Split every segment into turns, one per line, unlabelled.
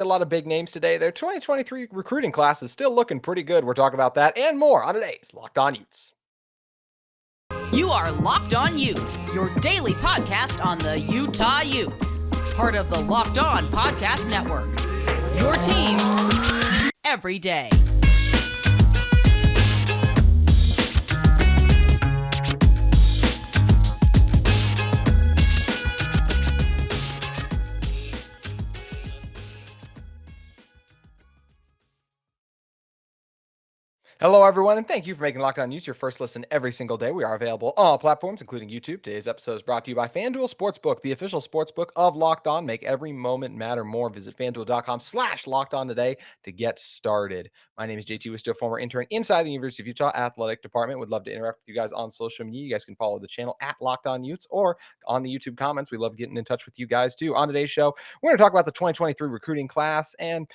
A lot of big names today. Their 2023 recruiting class is still looking pretty good. We're talking about that and more on today's Locked On Utes.
You are Locked On Utes, your daily podcast on the Utah Utes. Part of the Locked On Podcast Network. Your team every day.
Hello, everyone, and thank you for making Locked On Utes your first listen every single day. We are available on all platforms, including YouTube. Today's episode is brought to you by FanDuel Sportsbook, the official sportsbook of Locked On. Make every moment matter more. Visit FanDuel.com/Locked On today to get started. My name is JT Wistrcill, former intern inside the University of Utah Athletic Department. Would love to interact with you guys on social media. You guys can follow the channel at Locked On Utes or on the YouTube comments. We love getting in touch with you guys, too. On today's show, we're going to talk about the 2023 recruiting class and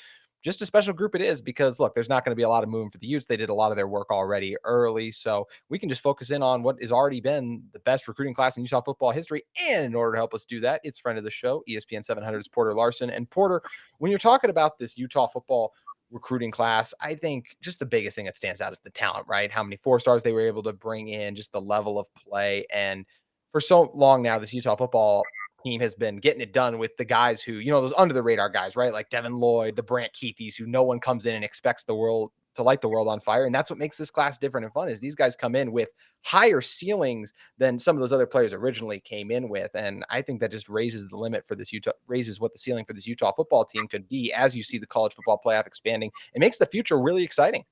just a special group it is because, look, there's not going to be a lot of movement for the Utes. They did a lot of their work already early, so we can just focus in on what has already been the best recruiting class in Utah football history. And in order to help us do that, it's friend of the show, ESPN 700's Porter Larsen. And Porter, when you're talking about this Utah football recruiting class, I think just the biggest thing that stands out is the talent, right? How many 4-stars they were able to bring in, just the level of play. And for so long now, this Utah football team has been getting it done with the guys who, those under the radar guys, right? Like Devin Lloyd, the Brant Keithys, who no one comes in and expects the world to light the world on fire. And that's what makes this class different and fun is these guys come in with higher ceilings than some of those other players originally came in with. And I think that just raises the limit for this raises what the ceiling for this Utah football team could be as you see the college football playoff expanding. It makes the future really exciting.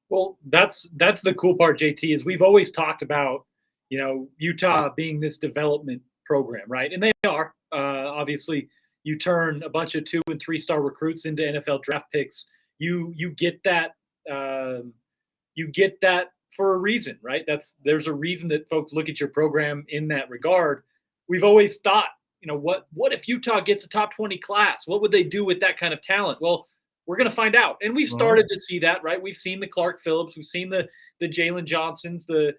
Well, that's the cool part, JT, is we've always talked about, Utah being this development program, right? And they are. Obviously, you turn a bunch of 2- and 3-star recruits into NFL draft picks. You get that. You get that for a reason, right? There's a reason that folks look at your program in that regard. We've always thought, what if Utah gets a top 20 class? What would they do with that kind of talent? Well, we're going to find out. And we've started to see that, right? We've seen the Clark Phillips. We've seen the Jalen Johnsons, the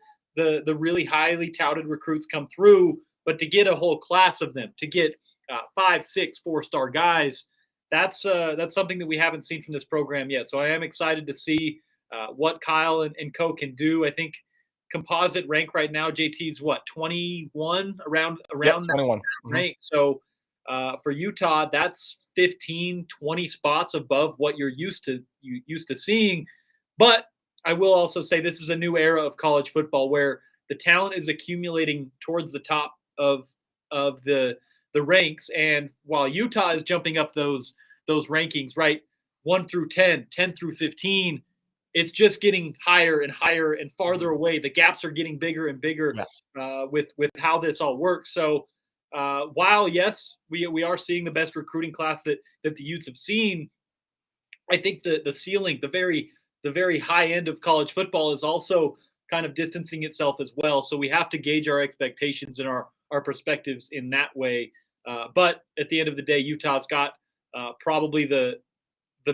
really highly touted recruits come through. But to get a whole class of them, to get 5, 6, 4-star guys, that's something that we haven't seen from this program yet. So I am excited to see what Kyle and co can do. I think composite rank right now, JT's 21 around
Yep, 21
rank. So for Utah, that's 15, 20 spots above what you're used to seeing. But I will also say this is a new era of college football where the talent is accumulating towards the top of the ranks. And while Utah is jumping up those rankings, right, 1 through 10, 10 through 15, it's just getting higher and higher and farther away. The gaps are getting bigger and bigger.
Yes.
With how this all works. So while, yes, we are seeing the best recruiting class that the Utes have seen, I think the ceiling, the very high end of college football is also kind of distancing itself as well. So we have to gauge our expectations and our perspectives in that way. But at the end of the day, Utah's got probably the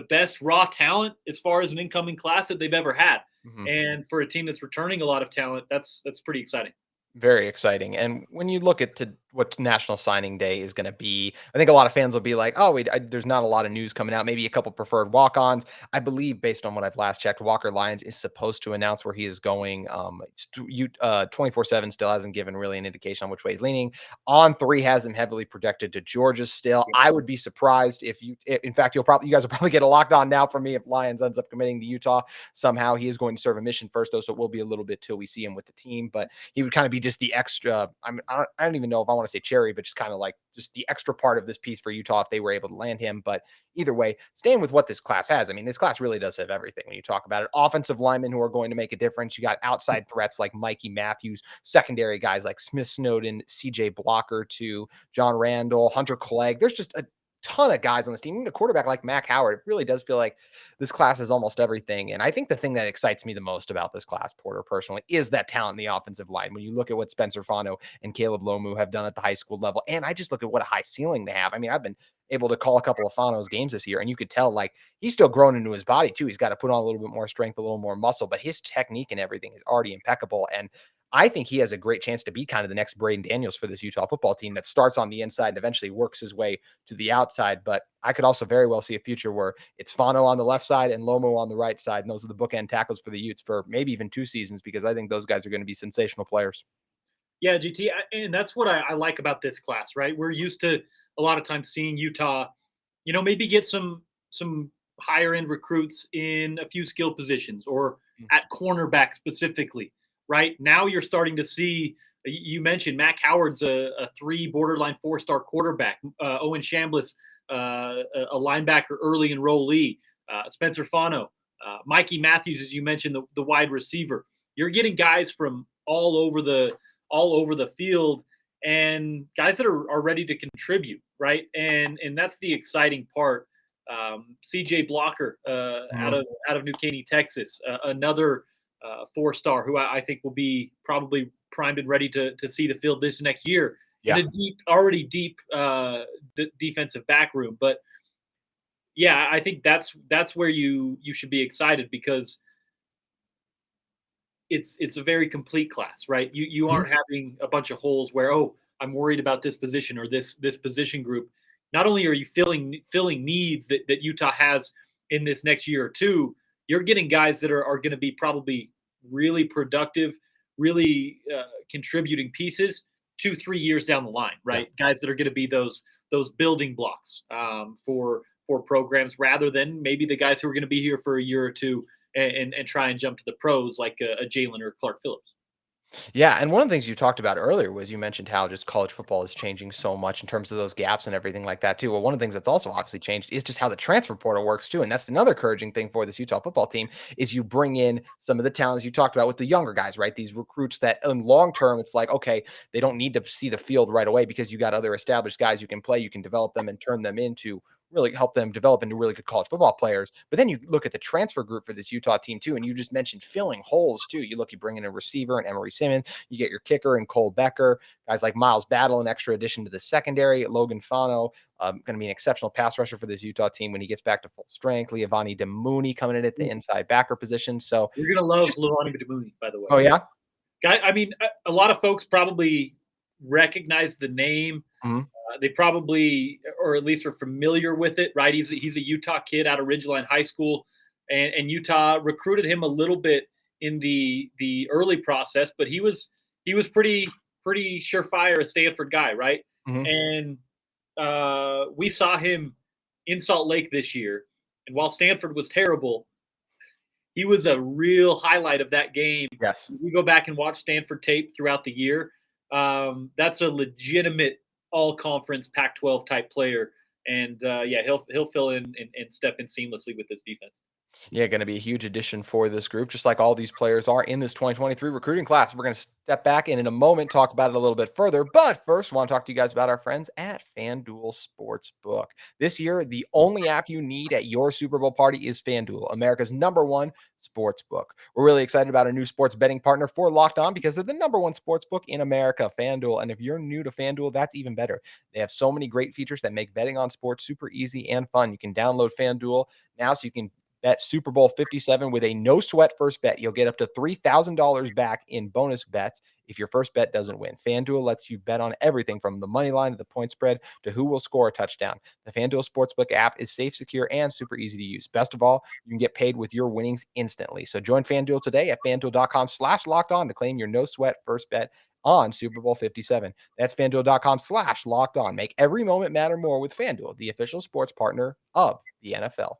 best raw talent as far as an incoming class that they've ever had. Mm-hmm. And for a team that's returning a lot of talent, that's pretty exciting.
Very exciting. And when you look at what National Signing Day is going to be, I think a lot of fans will be like, oh, wait, there's not a lot of news coming out. Maybe a couple preferred walk-ons. I believe, based on what I've last checked, Walker Lyons is supposed to announce where he is going. 24/7 still hasn't given really an indication on which way he's leaning. On3 has him heavily projected to Georgia still. I would be surprised if you guys will probably get a Locked On now from me if Lyons ends up committing to Utah somehow. He is going to serve a mission first, though, so it will be a little bit till we see him with the team. But he would kind of be just the extra. I don't even know if I want to say cherry, but just kind of like just the extra part of this piece for Utah if they were able to land him. But either way, staying with what this class has, I mean, this class really does have everything when you talk about it. Offensive linemen who are going to make a difference. You got outside threats like Mikey Matthews, secondary guys like Smith, Snowden, CJ Blocker to John Randall, Hunter Clegg. There's just a ton of guys on this team. Even a quarterback like Mac Howard. It really does feel like this class is almost everything. And I think the thing that excites me the most about this class, Porter, personally, is that talent in the offensive line. When you look at what Spencer Fano and Caleb Lomu have done at the high school level, and I just look at what a high ceiling they have. I mean, I've been able to call a couple of Fano's games this year, and you could tell like he's still growing into his body too. He's got to put on a little bit more strength, a little more muscle, but his technique and everything is already impeccable. And I think he has a great chance to be kind of the next Braden Daniels for this Utah football team that starts on the inside and eventually works his way to the outside. But I could also very well see a future where it's Fano on the left side and Lomo on the right side. And those are the bookend tackles for the Utes for maybe even 2 seasons, because I think those guys are going to be sensational players.
Yeah, GT, and that's what I like about this class, right? We're used to a lot of times seeing Utah, maybe get some higher end recruits in a few skill positions or at cornerback specifically, right? Now you're starting to see. You mentioned Mac Howard's a 3 borderline 4-star quarterback. Owen Chambliss, a linebacker, early enrollee. Spencer Fano, Mikey Matthews, as you mentioned, the wide receiver. You're getting guys from all over the field and guys that are ready to contribute, right? And that's the exciting part. CJ Blocker out of New Caney, Texas, another 4-star who I think will be probably primed and ready to see the field this next year in a already deep defensive back room. But yeah, I think that's where you should be excited, because it's a very complete class, right? You aren't having a bunch of holes where, oh, I'm worried about this position or this position group. Not only are you filling needs that Utah has in this next year or two, you're getting guys that are going to be probably really productive, really contributing pieces 2-3 years down the line, right? Guys that are going to be those building blocks for programs, rather than maybe the guys who are going to be here for a year or two and try and jump to the pros like a Jalen or Clark Phillips.
Yeah, and one of the things you talked about earlier was you mentioned how just college football is changing so much in terms of those gaps and everything like that too. Well, one of the things that's also obviously changed is just how the transfer portal works too, and that's another encouraging thing for this Utah football team is you bring in some of the talents you talked about with the younger guys, right? These recruits that in long term, it's like, okay, they don't need to see the field right away because you got other established guys you can play, you can develop them and turn them into really help them develop into really good college football players. But then you look at the transfer group for this Utah team too, and you just mentioned filling holes too. You bring in a receiver and Emery Simmons, you get your kicker and Cole Becker, guys like Miles Battle, an extra addition to the secondary. Logan Fano, going to be an exceptional pass rusher for this Utah team when he gets back to full strength. Leavani Demooney coming in at the inside backer position. So
you're gonna love Leavani Demooney, by the way.
Oh yeah,
guy. I mean, a lot of folks probably recognize the name. They probably, or at least are familiar with it, right? He's a Utah kid out of Ridgeline High School, and Utah recruited him a little bit in the early process, but he was pretty surefire a Stanford guy, right? And we saw him in Salt Lake this year, and while Stanford was terrible, he was a real highlight of that game.
Yes,
we go back and watch Stanford tape throughout the year. That's a legitimate all-conference Pac-12 type player, and yeah, he'll fill in and step in seamlessly with this defense.
Yeah, going to be a huge addition for this group, just like all these players are in this 2023 recruiting class. We're going to step back and in a moment talk about it a little bit further. But first, I want to talk to you guys about our friends at FanDuel Sportsbook. This year, the only app you need at your Super Bowl party is FanDuel, America's #1 sportsbook. We're really excited about a new sports betting partner for Locked On because they're the #1 sportsbook in America, FanDuel. And if you're new to FanDuel, that's even better. They have so many great features that make betting on sports super easy and fun. You can download FanDuel now so you can bet Super Bowl 57 with a no sweat first bet. You'll get up to $3,000 back in bonus bets if your first bet doesn't win. FanDuel lets you bet on everything from the money line to the point spread to who will score a touchdown. The FanDuel Sportsbook app is safe, secure, and super easy to use. Best of all, you can get paid with your winnings instantly. So join FanDuel today at FanDuel.com/locked on to claim your no sweat first bet on Super Bowl 57. That's FanDuel.com/locked on. Make every moment matter more with FanDuel, the official sports partner of the NFL.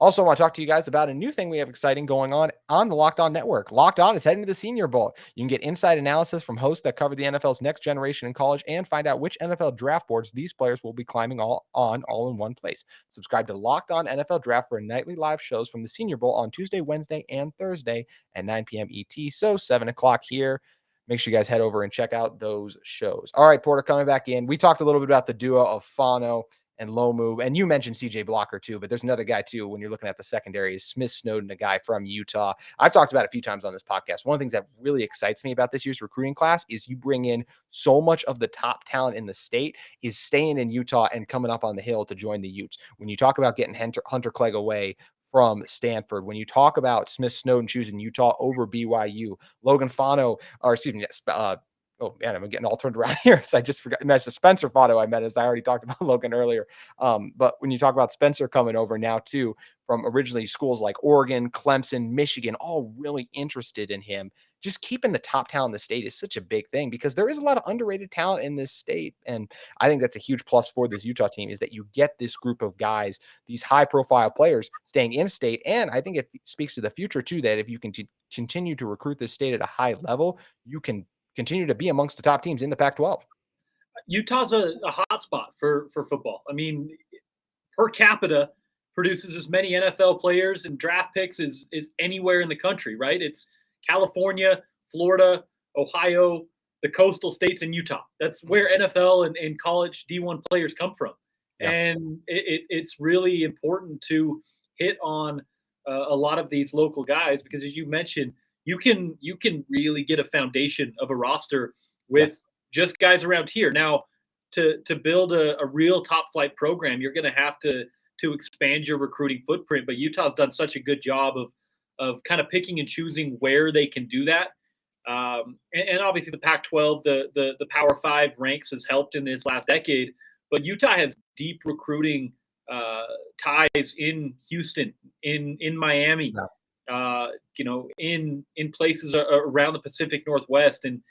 Also, I want to talk to you guys about a new thing we have exciting going on the Locked On Network. Locked On is heading to the Senior Bowl. You can get inside analysis from hosts that cover the NFL's next generation in college and find out which NFL draft boards these players will be climbing all in one place. Subscribe to Locked On NFL Draft for nightly live shows from the Senior Bowl on Tuesday, Wednesday, and Thursday at 9 p.m. ET. So 7 o'clock here. Make sure you guys head over and check out those shows. All right, Porter, coming back in. We talked a little bit about the duo of Fano and Lomu, and you mentioned CJ Blocker too, but there's another guy too when you're looking at the secondary is Smith Snowden, a guy from Utah. I've talked about it a few times on this podcast. One of the things that really excites me about this year's recruiting class is you bring in so much of the top talent in the state is staying in Utah and coming up on the hill to join the Utes. When you talk about getting Hunter Clegg away from Stanford. When you talk about Smith Snowden choosing Utah over BYU, Logan Fano, or excuse me, oh man, I'm getting all turned around here. So I just forgot. That's Spencer Fano I met, as I already talked about Logan earlier. But when you talk about Spencer coming over now too, from originally schools like Oregon, Clemson, Michigan, all really interested in him. Just keeping the top talent in the state is such a big thing because there is a lot of underrated talent in this state. And I think that's a huge plus for this Utah team is that you get this group of guys, these high profile players staying in state. And I think it speaks to the future too, that if you can continue to recruit this state at a high level, you can continue to be amongst the top teams in the Pac-12.
Utah's a hot spot for football. I mean, per capita produces as many NFL players and draft picks as anywhere in the country, right? It's California, Florida, Ohio, the coastal states, and Utah. That's where NFL and college D1 players come from.
Yeah.
And it's really important to hit on a lot of these local guys because, as you mentioned, you can really get a foundation of a roster with just guys around here. Now, to build a real top flight program, you're going to have to expand your recruiting footprint. But Utah's done such a good job of kind of picking and choosing where they can do that. And obviously the Pac-12, the Power 5 ranks has helped in this last decade. But Utah has deep recruiting ties in Houston, in Miami, in places around the Pacific Northwest, and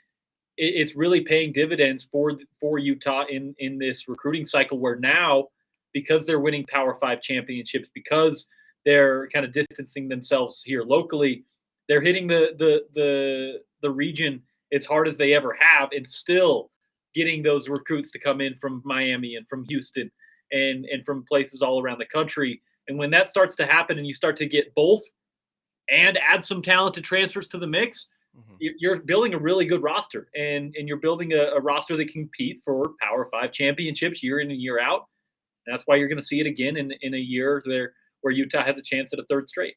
it's really paying dividends for Utah in this recruiting cycle. Where now, because they're winning Power 5 championships, because they're kind of distancing themselves here locally, they're hitting the region as hard as they ever have, and still getting those recruits to come in from Miami and from Houston and from places all around the country. And when that starts to happen and you start to get both and add some talented transfers to the mix, you're building a really good roster, and you're building a roster that can compete for Power 5 championships year in and year out. And that's why you're going to see it again in a year where Utah has a chance at a third straight.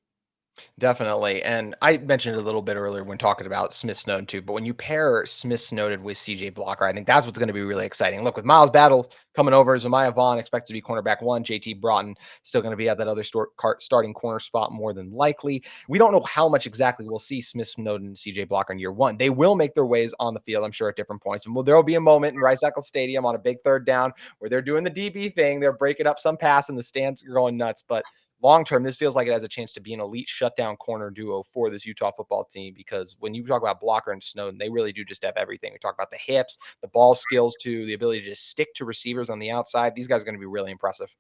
Definitely. And I mentioned it a little bit earlier when talking about Smith Snowden too, but when you pair Smith Snowden with CJ Blocker, I think that's what's going to be really exciting. Look, with Miles Battle coming over, Zamiah Vaughn expected to be cornerback 1, JT Broughton still going to be at that other starting corner spot more than likely. We don't know how much exactly we'll see Smith Snowden and CJ Blocker in year 1. They will make their ways on the field, I'm sure, at different points. And there will be a moment in Rice-Eccles Stadium on a big third down where they're doing the DB thing. They're breaking up some pass and the stands are going nuts. But long term, this feels like it has a chance to be an elite shutdown corner duo for this Utah football team, because when you talk about Blocker and Snowden, they really do just have everything. We talk about the hips, the ball skills too, the ability to just stick to receivers on the outside. These guys are going to be really impressive.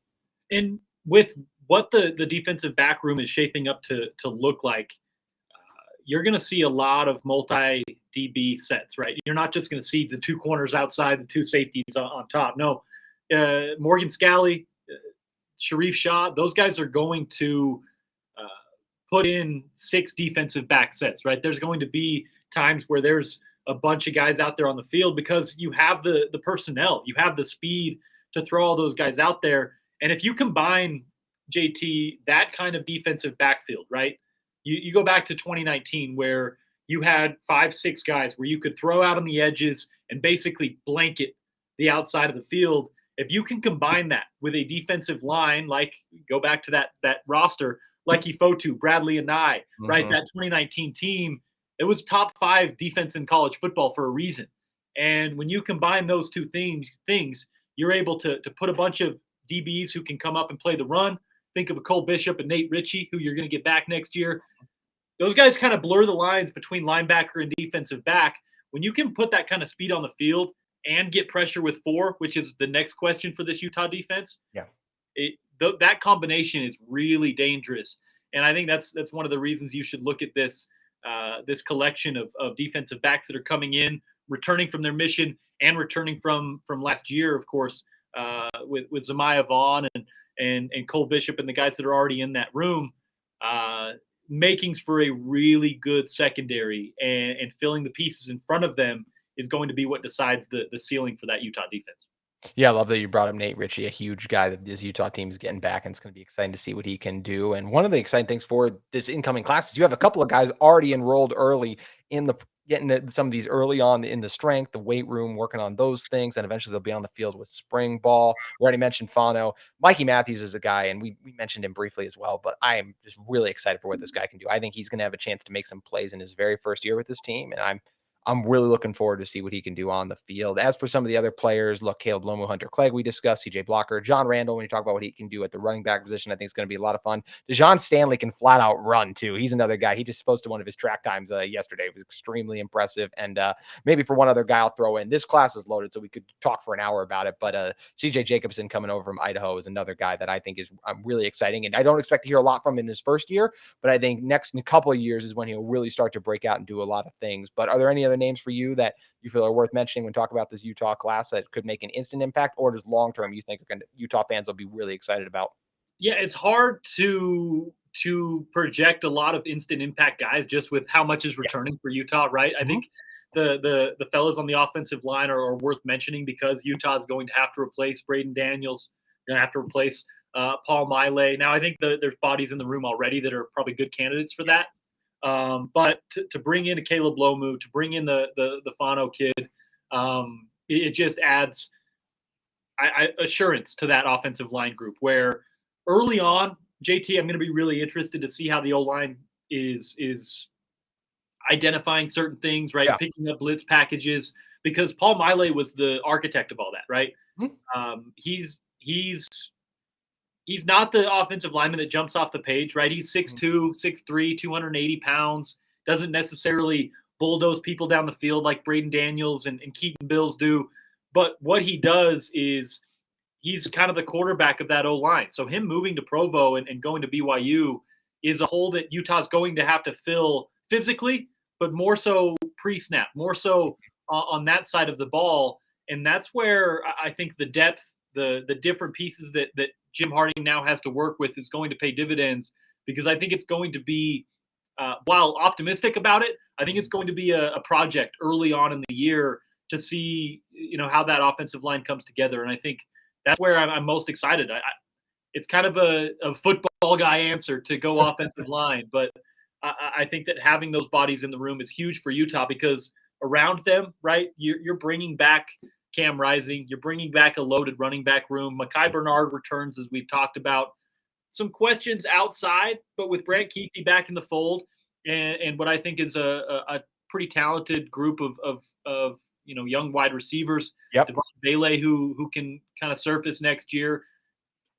And with what the defensive back room is shaping up to look like, you're going to see a lot of multi DB sets, right? You're not just going to see the two corners outside, the two safeties on top. No, Morgan Scalley, Sharif Shah, those guys are going to put in 6 defensive back sets, right? There's going to be times where there's a bunch of guys out there on the field because you have the personnel, you have the speed to throw all those guys out there. And if you combine, JT, that kind of defensive backfield, right? You go back to 2019 where you had 5-6 guys where you could throw out on the edges and basically blanket the outside of the field. If you can combine that with a defensive line, like go back to that roster, like Ifotu, Bradley, and I, right? That 2019 team, it was top 5 defense in college football for a reason. And when you combine those two things, you're able to put a bunch of DBs who can come up and play the run. Think of a Cole Bishop and Nate Ritchie, who you're going to get back next year. Those guys kind of blur the lines between linebacker and defensive back. When you can put that kind of speed on the field and get pressure with 4, which is the next question for this Utah defense.
Yeah,
that combination is really dangerous, and I think that's one of the reasons you should look at this collection of defensive backs that are coming in, returning from their mission, and returning from last year, of course, with Zamiah Vaughn and Cole Bishop and the guys that are already in that room. Makings for a really good secondary, and filling the pieces in front of them is going to be what decides the ceiling for that Utah defense.
Yeah, I love that you brought up Nate Ritchie, a huge guy that this Utah team is getting back, and it's going to be exciting to see what he can do. And one of the exciting things for this incoming class is you have a couple of guys already enrolled early in the getting some of these early on in the strength, the weight room, working on those things, and eventually they'll be on the field with spring ball. We already mentioned Fano. Mikey Matthews is a guy, and we mentioned him briefly as well, but I am just really excited for what this guy can do. I think he's going to have a chance to make some plays in his very first year with this team, and I'm really looking forward to see what he can do on the field. As for some of the other players, look, Caleb Lomu, Hunter Clegg, we discussed, CJ Blocker, John Randall, when you talk about what he can do at the running back position, I think it's going to be a lot of fun. Dejon Stanley can flat out run too. He's another guy. He just posted one of his track times yesterday. It was extremely impressive. And maybe for one other guy, I'll throw in, this class is loaded, so we could talk for an hour about it. But CJ Jacobson coming over from Idaho is another guy that I think is really exciting. And I don't expect to hear a lot from him in his first year, but I think next couple of years is when he'll really start to break out and do a lot of things. But are there any other names for you that you feel are worth mentioning when talking about this Utah class that could make an instant impact, or does long term you think Utah fans will be really excited about?
Yeah, it's hard to project a lot of instant impact guys just with how much is
Yeah.
returning for Utah, right? I think the fellas on the offensive line are worth mentioning because Utah is going to have to replace Braden Daniels, going to have to replace Paul Miley. Now, I think there's bodies in the room already that are probably good candidates for that. But to bring in a Caleb Lomu, to bring in the Fano kid, it just adds assurance to that offensive line group where early on, JT, I'm going to be really interested to see how the O-line is identifying certain things, right?
Yeah.
Picking up blitz packages, because Paul Miley was the architect of all that, right? He's not the offensive lineman that jumps off the page, right? He's 6'2", 6'3", 280 pounds, doesn't necessarily bulldoze people down the field like Braden Daniels and Keaton Bills do. But what he does is he's kind of the quarterback of that O-line. So him moving to Provo and going to BYU is a hole that Utah's going to have to fill physically, but more so pre-snap, more so on that side of the ball. And that's where I think the depth, the different pieces that Jim Harding now has to work with is going to pay dividends, because I think it's going to be, while optimistic about it, I think it's going to be a project early on in the year to see, how that offensive line comes together. And I think that's where I'm most excited. It's kind of a football guy answer to go offensive line, but I think that having those bodies in the room is huge for Utah, because around them, right, you're bringing back Cam Rising, you're bringing back a loaded running back room. Mekhi Bernard returns, as we've talked about. Some questions outside, but with Brant Keithy back in the fold, and what I think is a pretty talented group of young wide receivers,
Yep.
Devon Bailey, who can kind of surface next year.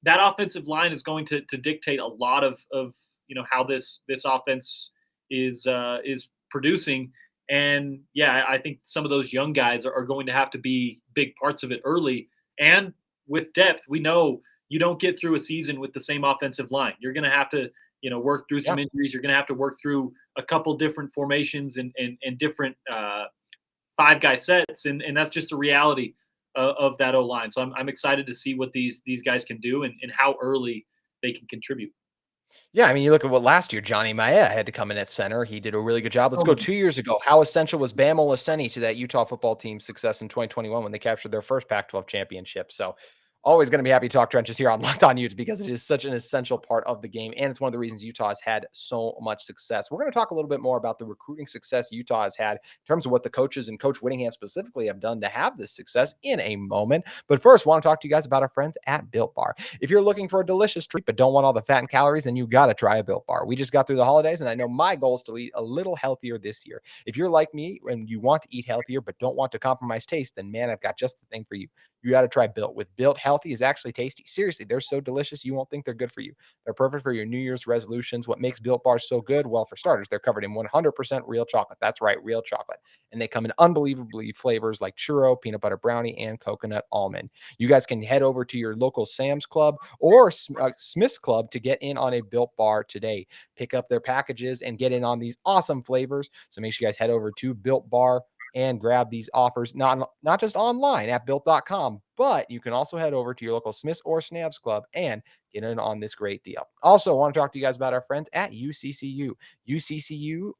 That offensive line is going to dictate a lot of how this offense is producing. And yeah, I think some of those young guys are going to have to be big parts of it early. And with depth, we know you don't get through a season with the same offensive line. You're going to have to work through some injuries. You're going to have to work through a couple different formations and different five-guy sets, and that's just the reality of that O-line. So I'm excited to see what these guys can do and how early they can contribute.
Yeah, I mean, you look at what last year Johnny Maya had to come in at center. He did a really good job. Let's go 2 years ago. How essential was Bam Olaseni to that Utah football team's success in 2021 when they captured their first Pac-12 championship? So always going to be happy to talk trenches here on Locked On Utes, because it is such an essential part of the game. And it's one of the reasons Utah has had so much success. We're going to talk a little bit more about the recruiting success Utah has had in terms of what the coaches and Coach Whittingham specifically have done to have this success in a moment. But first, I want to talk to you guys about our friends at Built Bar. If you're looking for a delicious treat but don't want all the fat and calories, then you got to try a Built Bar. We just got through the holidays, and I know my goal is to eat a little healthier this year. If you're like me and you want to eat healthier but don't want to compromise taste, then man, I've got just the thing for you. You got to try Built. With Built, healthy is actually tasty. Seriously, they're so delicious, you won't think they're good for you. They're perfect for your New Year's resolutions. What makes Built Bars so good? Well, for starters, they're covered in 100% real chocolate. That's right, real chocolate. And they come in unbelievably flavors like churro, peanut butter brownie, and coconut almond. You guys can head over to your local Sam's Club or Smith's Club to get in on a Built Bar today. Pick up their packages and get in on these awesome flavors. So make sure you guys head over to Built Bar and grab these offers, not just online at built.com, but you can also head over to your local Smith's or Snabs Club and get in on this great deal. Also, I want to talk to you guys about our friends at UCCU. UCCU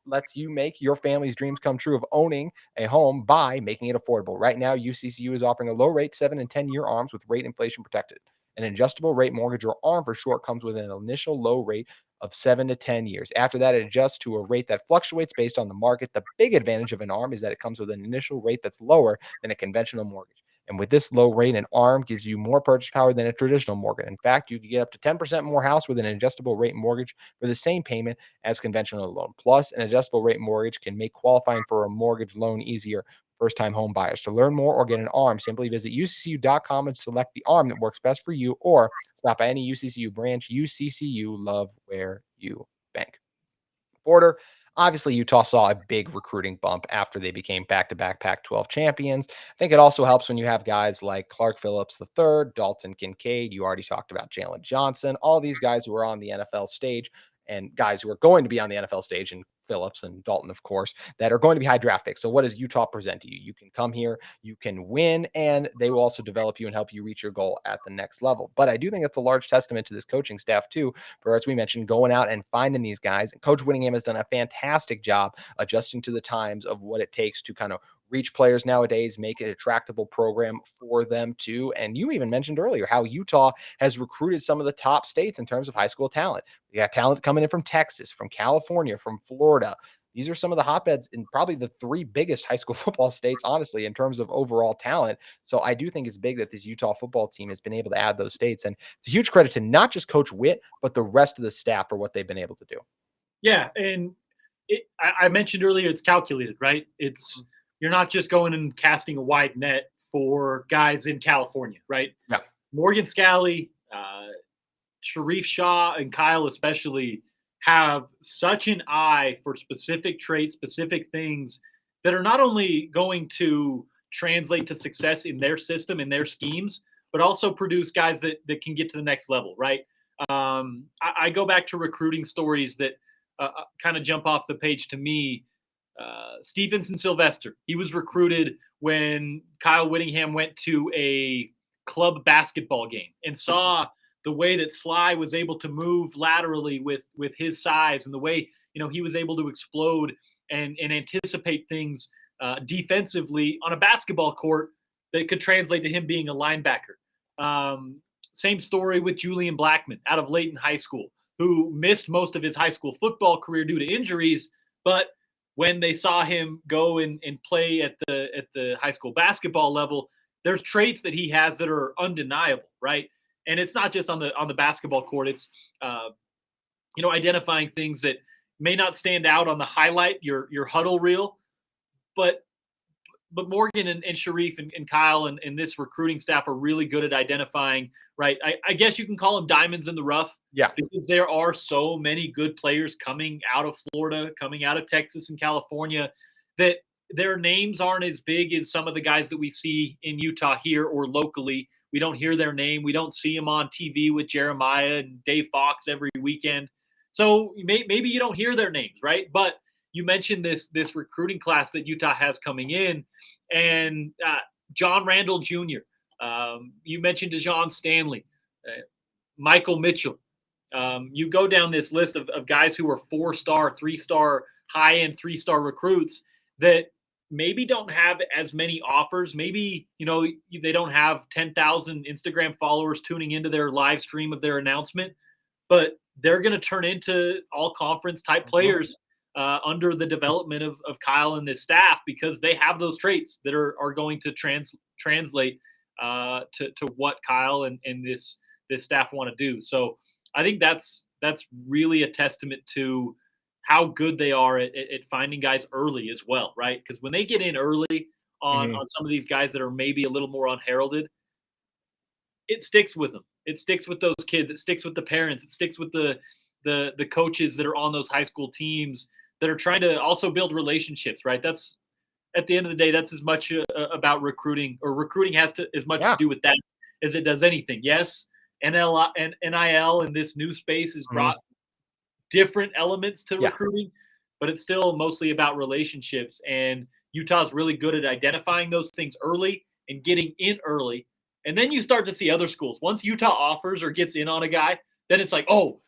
lets you make your family's dreams come true of owning a home by making it affordable. Right now, UCCU is offering a low rate 7 and 10-year ARMs with rate inflation protected. An adjustable rate mortgage, or ARM for short, comes with an initial low rate of 7 to 10 years. After that, it adjusts to a rate that fluctuates based on the market. The big advantage of an ARM is that it comes with an initial rate that's lower than a conventional mortgage. And with this low rate, an ARM gives you more purchase power than a traditional mortgage. In fact, you can get up to 10% more house with an adjustable rate mortgage for the same payment as conventional loan. Plus, an adjustable rate mortgage can make qualifying for a mortgage loan easier for first-time home buyers. To learn more or get an ARM, simply visit uccu.com and select the ARM that works best for you, or stop by any UCCU branch. UCCU, love where you bank. Porter. Obviously, Utah saw a big recruiting bump after they became back-to-back Pac-12 champions. I think it also helps when you have guys like Clark Phillips III, Dalton Kincaid. You already talked about Jalen Johnson. All these guys who are on the NFL stage and guys who are going to be on the NFL stage, and Phillips and Dalton, of course, that are going to be high draft picks. So what does Utah present to you? You can come here, you can win, and they will also develop you and help you reach your goal at the next level. But I do think it's a large testament to this coaching staff, too, for, as we mentioned, going out and finding these guys. And Coach Whittingham has done a fantastic job adjusting to the times of what it takes to kind of reach players nowadays, make it a tractable program for them too. And you even mentioned earlier how Utah has recruited some of the top states in terms of high school talent. We got talent coming in from Texas, from California, from Florida. These are some of the hotbeds in probably the three biggest high school football states, honestly, in terms of overall talent. So I do think it's big that this Utah football team has been able to add those states. And it's a huge credit to not just Coach Witt, but the rest of the staff for what they've been able to do.
Yeah, and I mentioned earlier it's calculated, right? It's you're not just going and casting a wide net for guys in California, right?
Yeah.
Morgan Scalley, Sharif Shah, and Kyle especially have such an eye for specific traits, specific things that are not only going to translate to success in their system, in their schemes, but also produce guys that can get to the next level, right? I go back to recruiting stories that kind of jump off the page to me. Stevenson Sylvester, he was recruited when Kyle Whittingham went to a club basketball game and saw the way that Sly was able to move laterally with his size, and the way he was able to explode and anticipate things defensively on a basketball court that could translate to him being a linebacker. Same story with Julian Blackman out of Layton High School, who missed most of his high school football career due to injuries, but when they saw him go and play at the high school basketball level, there's traits that he has that are undeniable, right? And it's not just on the basketball court. It's identifying things that may not stand out on the highlight, your huddle reel, but Morgan and Sharif and Kyle and this recruiting staff are really good at identifying, right? I guess you can call them diamonds in the rough.
Yeah.
Because there are so many good players coming out of Florida, coming out of Texas and California, that their names aren't as big as some of the guys that we see in Utah here or locally. We don't hear their name. We don't see them on TV with Jeremiah and Dave Fox every weekend. So maybe you don't hear their names, right? But you mentioned this recruiting class that Utah has coming in, and John Randall Jr. You mentioned DeJohn Stanley, Michael Mitchell. You go down this list of guys who are 4-star, 3-star, high-end 3-star recruits that maybe don't have as many offers. Maybe, they don't have 10,000 Instagram followers tuning into their live stream of their announcement, but they're going to turn into all-conference type players under the development of Kyle and this staff, because they have those traits that are going to translate to what Kyle and this staff want to do. So I think that's really a testament to how good they are at finding guys early as well, right? Because when they get in early on some of these guys that are maybe a little more unheralded, it sticks with them. It sticks with those kids. It sticks with the parents. It sticks with the coaches that are on those high school teams that are trying to also build relationships, right? That's, at the end of the day, that's as much about recruiting, or recruiting has as much to do with that as it does anything. Yes, NIL and this new space has brought different elements to recruiting, but it's still mostly about relationships. And Utah's really good at identifying those things early and getting in early. And then you start to see other schools. Once Utah offers or gets in on a guy, then it's like, oh,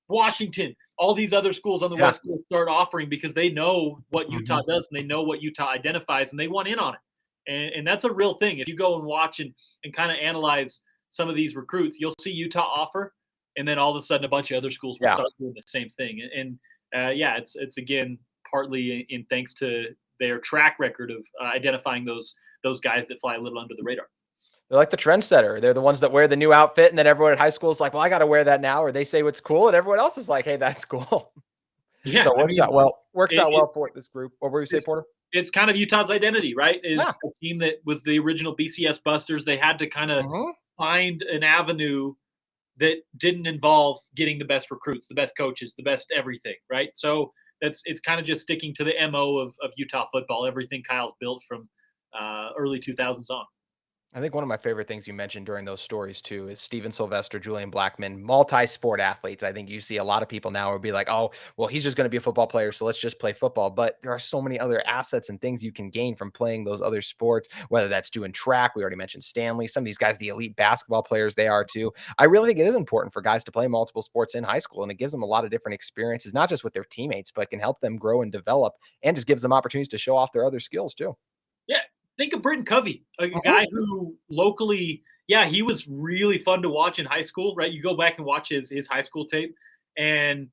Washington, all these other schools on the West Coast start offering, because they know what Utah does and they know what Utah identifies, and they want in on it. And that's a real thing. If you go and watch and kind of analyze some of these recruits, you'll see Utah offer, and then all of a sudden a bunch of other schools will
Yeah.
start doing the same thing. Yeah, it's again partly in thanks to their track record of identifying those guys that fly a little under the radar.
They're like the trendsetter. They're the ones that wear the new outfit, and then everyone at high school is like, "Well, I got to wear that now," or they say what's cool, and everyone else is like, "Hey, that's cool."
Yeah,
So it works out well. Works out well
it,
for this group. What were you say, Porter?
it's kind of Utah's identity, right? Is
Yeah.
a team that was the original BCS Busters. They had to kind of
Mhm.
find an avenue that didn't involve getting the best recruits, the best coaches, the best everything, right? So it's kind of just sticking to the MO of Utah football, everything Kyle's built from early 2000s on.
I think one of my favorite things you mentioned during those stories too is Steven Sylvester, Julian Blackman, multi-sport athletes. I think you see a lot of people now will be like, "Oh, well, he's just going to be a football player, so let's just play football." But there are so many other assets and things you can gain from playing those other sports, whether that's doing track. We already mentioned Stanley. Some of these guys, the elite basketball players, they are too. I really think it is important for guys to play multiple sports in high school, and it gives them a lot of different experiences, not just with their teammates, but can help them grow and develop, and just gives them opportunities to show off their other skills too.
Yeah, think of Britton Covey, a
Mhm.
guy who locally, yeah, he was really fun to watch in high school, right? You go back and watch his high school tape, and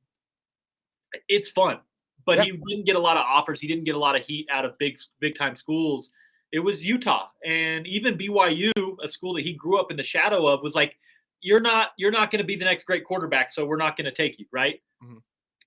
it's fun. But
Yeah.
he didn't get a lot of offers. He didn't get a lot of heat out of big time schools. It was Utah, and even BYU, a school that he grew up in the shadow of, was like, you're not going to be the next great quarterback, so we're not going to take you, right?
Mhm.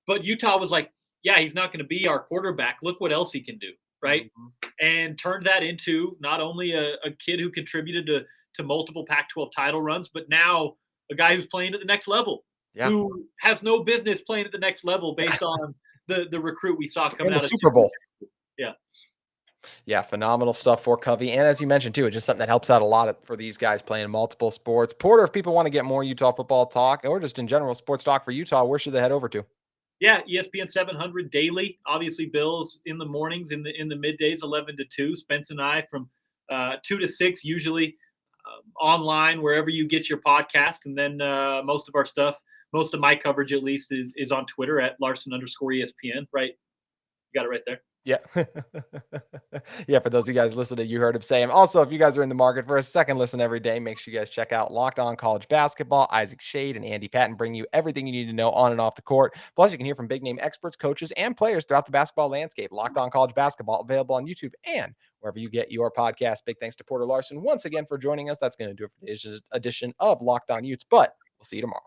But Utah was like, yeah, he's not going to be our quarterback. Look what else he can do, right?
Mhm.
And turned that into not only a kid who contributed to multiple Pac-12 title runs, but now a guy who's playing at the next level,
Yeah.
who has no business playing at the next level based on the recruit we saw coming
In the
out of
Super Bowl.
Yeah.
Yeah, phenomenal stuff for Covey. And as you mentioned, too, it's just something that helps out a lot for these guys playing multiple sports. Porter, if people want to get more Utah football talk or just in general sports talk for Utah, where should they head over to?
Yeah, ESPN 700 daily. Obviously, Bills in the mornings, in the middays, 11 to 2. Spence and I from 2 to 6, usually online wherever you get your podcast, and then most of our stuff, most of my coverage at least, is on Twitter at Larsen_ESPN. Right, you got it right there.
Yeah. Yeah, for those of you guys listening, you heard him say him. Also, if you guys are in the market for a second listen every day, make sure you guys check out Locked On College Basketball. Isaac Shade and Andy Patton bring you everything you need to know on and off the court. Plus, you can hear from big name experts, coaches, and players throughout the basketball landscape. Locked On College Basketball available on YouTube and wherever you get your podcast. Big thanks to Porter Larsen once again for joining us. That's going to do it for today's edition of Locked On Utes, but we'll see you tomorrow.